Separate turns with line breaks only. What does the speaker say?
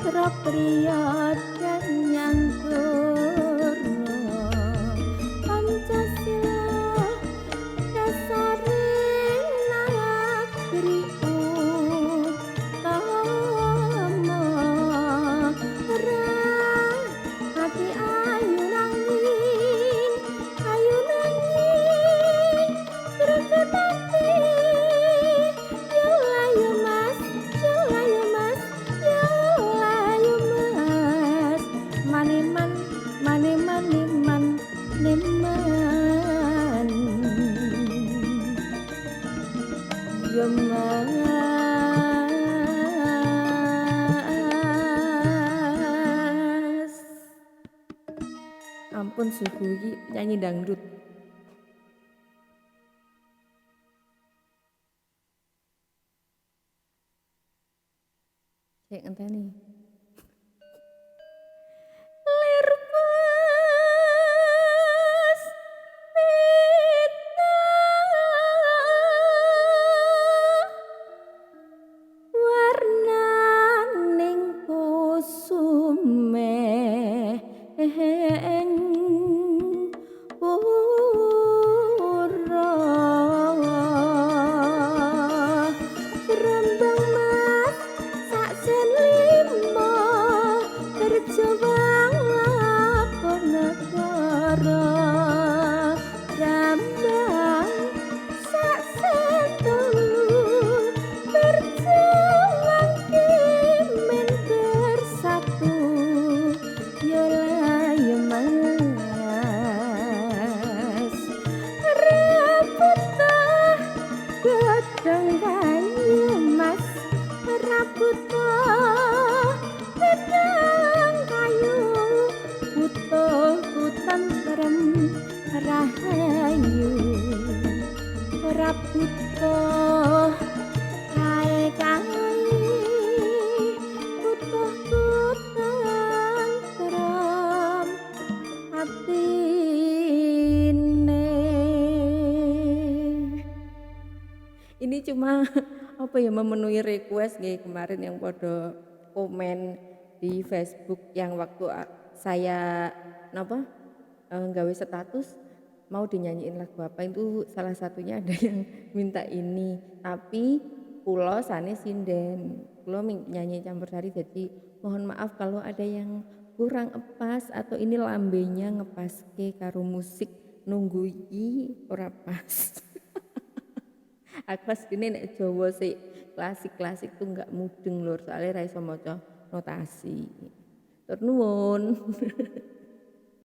Priya Nyangkura Pancasila dasaring nagri utama hati ayu nanging berketati yulayu mas maniman maniman niman gemas ampun suhu iki nyanyi dangdut cek ngenteni lir pas pita warnaning kusume pura rembang mas sak sen lima berjuang lapor negara rembang sak sen telu berjuang kimin bersatu yolayu mas raputah godhong kayu mas raputah godhong kayu utuh tentrem rahayu raputah kae utuh tentrem atine. Ini cuma apa ya memenuhi request nggih kemarin yang pada komen di Facebook yang waktu saya nggawe status mau dinyanyiin lagu apa itu salah satunya ada yang minta ini tapi kula sane sinden kula nyanyi campursari jadi mohon maaf kalau ada yang kurang pas atau ini lambenya ngepaske karo musik nunggu iki ora pas. Aku asline nek Jawa sik klasik-klasik tuh enggak mudeng lur soalnya ra iso maca notasi. Tur nuwun.